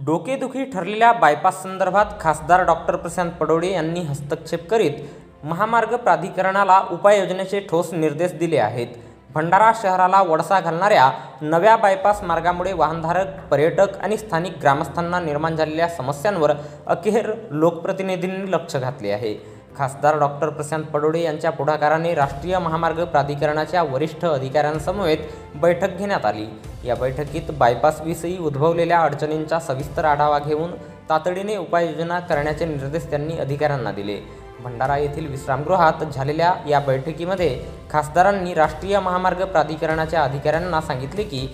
डोकेदुखी ठरलेल्या बायपास संदर्भात खासदार डॉक्टर प्रशांत पडोळे यांनी हस्तक्षेप करीत महामार्ग प्राधिकरणाला उपाययोजनेचे ठोस निर्देश दिले आहेत। भंडारा शहराला वळसा घालणाऱ्या नव्या बायपास मार्गामुळे वाहनधारक, पर्यटक आणि स्थानिक ग्रामस्थांना निर्माण झालेल्या समस्यांवर अखेर लोकप्रतिनिधींनी लक्ष घातले आहे। खासदार डॉक्टर प्रशांत पडोळे यांच्या पुढाकाराने राष्ट्रीय महामार्ग प्राधिकरणाच्या वरिष्ठ अधिकाऱ्यांसमवेत बैठक घेण्यात आली। या बैठकीत बायपासविषयी उद्भवलेल्या अडचणींचा सविस्तर आढावा घेऊन तातडीने उपाययोजना करण्याचे निर्देश त्यांनी अधिकाऱ्यांना दिले। भंडारा येथील विश्रामगृहात झालेल्या या बैठकीमध्ये खासदारांनी राष्ट्रीय महामार्ग प्राधिकरणाच्या अधिकाऱ्यांना सांगितले की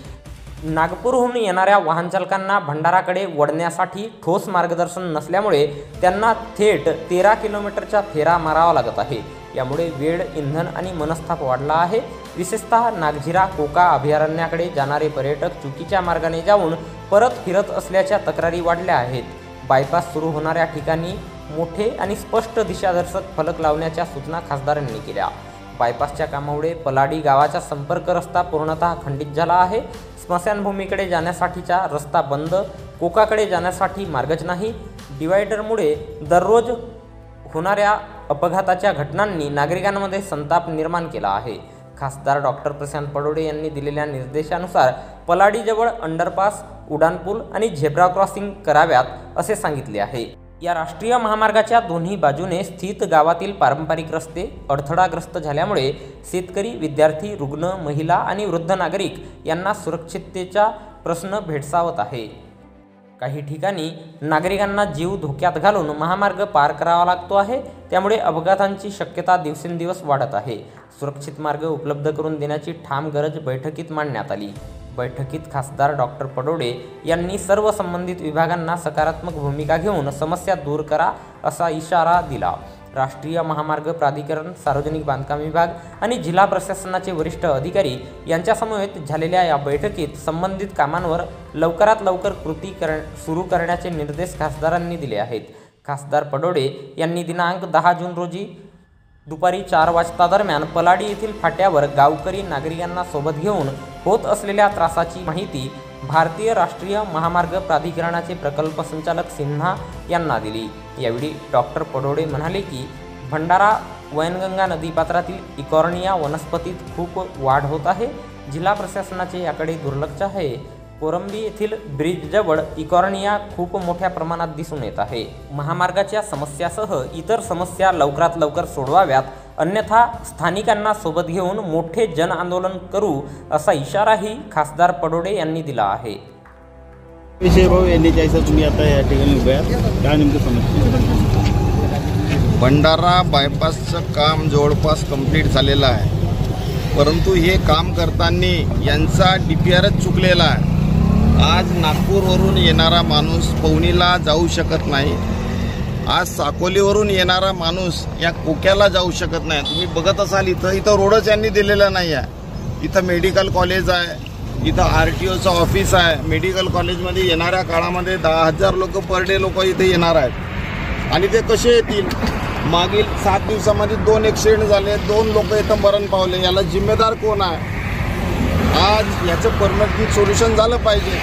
नागपूरहून येणाऱ्या वाहनचालकांना भंडाराकडे वळण्यासाठी ठोस मार्गदर्शन नसल्यामुळे त्यांना थेट 13 किलोमीटरचा फेरा मारावा लागत आहे। यामुळे वेळ, इंधन आणि मनस्ताप वाढला आहे। विशेषतः नागझिरा कोका अभयारण्याकडे जाणारे पर्यटक चुकीच्या मार्गाने जाऊन परत फिरत असल्याच्या तक्रारी वाढल्या आहेत। बायपास सुरू होणाऱ्या ठिकाणी मोठे आणि स्पष्ट दिशादर्शक फलक लावण्याच्या सूचना खासदारांनी केल्या। बायपासच्या कामामुळे पलाडी गावाचा संपर्क रस्ता पूर्णतः खंडित झाला आहे। स्मशानभूमीकडे जाण्यासाठीचा रस्ता बंद, कोकाकडे जाण्यासाठी मार्गच नाही। डिवायडरमुळे दररोज होणाऱ्या अपघाताच्या घटनांनी नागरिकांमध्ये संताप निर्माण केला आहे। खासदार डॉक्टर प्रशांत पडोळे यांनी दिलेल्या निर्देशानुसार पलाडीजवळ अंडरपास, उड्डाणपूल आणि झेब्रा क्रॉसिंग कराव्यात असे सांगितले आहे। या राष्ट्रीय महामार्गाच्या दोन्ही बाजूने स्थित गावातील पारंपरिक रस्ते अडथळाग्रस्त झाल्यामुळे शेतकरी, विद्यार्थी, रुग्ण, महिला आणि वृद्ध नागरिक यांना सुरक्षिततेचा प्रश्न भेडसावत आहे। काही ठिकाणी नागरिकांना जीव धोक्यात घालून महामार्ग पार करावा लागतो आहे। त्यामुळे अपघातांची शक्यता दिवसेंदिवस वाढत आहे। सुरक्षित मार्ग उपलब्ध करून देण्याची ठाम गरज बैठकीत मांडण्यात आली। बैठकीत खासदार डॉक्टर पडोळे यांनी सर्व संबंधित विभागांना सकारात्मक भूमिका घेऊन समस्या दूर करा असा इशारा दिला। राष्ट्रीय महामार्ग प्राधिकरण, सार्वजनिक बांधकाम विभाग आणि जिल्हा प्रशासनाचे वरिष्ठ अधिकारी यांच्यासमवेत झालेल्या या बैठकीत संबंधित कामांवर लवकरात लवकर कृती सुरू करण्याचे निर्देश खासदारांनी दिले आहेत। खासदार पडोळे यांनी दिनांक 10 जून रोजी दुपारी 4 वाजता दरम्यान पलाडी येथील फाट्यावर गावकरी नागरिकांना सोबत घेऊन होत असलेल्या त्रासाची माहिती भारतीय राष्ट्रीय महामार्ग प्राधिकरणाचे प्रकल्प संचालक सिन्हा यांना दिली। यावेळी डॉक्टर पडोळे म्हणाले की भंडारा वैनगंगा नदीपात्रातील इकॉर्निया वनस्पतीत खूप वाढ होत आहे। जिल्हा प्रशासनाचे याकडे दुर्लक्ष आहे। कोरंबी येथील ब्रिजजवळ इकॉर्निया खूप मोठ्या प्रमाणात दिसून येत आहे। महामार्गाच्या समस्यासह इतर समस्या लवकरात लवकर सोडवाव्यात, अन्यथा स्थानिकांना सोबत घेऊन मोठे जन आंदोलन करू असा इशाराही खासदार पडोळे यांनी दिला आहे। विषय भाऊ यांनी जायचं तुम्ही आता या ठिकाणी उभे आहात, काय नेमकं समजतं? भंडारा बायपासचं काम जवळपास कंप्लीट झालेलं आहे, परंतु हे काम करताना यांचा DPRच चुकलेला आहे। आज नागपूरवरून येणारा माणूस पवनीला जाऊ शकत नाही। आज साकोलीवरून येणारा माणूस या कोक्याला जाऊ शकत नाही। तुम्ही बघत असाल इथं रोडच यांनी दिलेला नाही आहे। इथं मेडिकल कॉलेज आहे, इथं RTOचं ऑफिस आहे। मेडिकल कॉलेजमध्ये येणाऱ्या काळामध्ये 10,000 लोक पर डे लोक इथे येणार आहेत आणि ते कसे येतील? मागील 7 दिवसामध्ये 2 ॲक्सिडेंट झाले, 2 लोक इथं मरण पावले। याला जिम्मेदार कोण आहे? आज याचं परमनंट सोल्युशन झालं पाहिजे।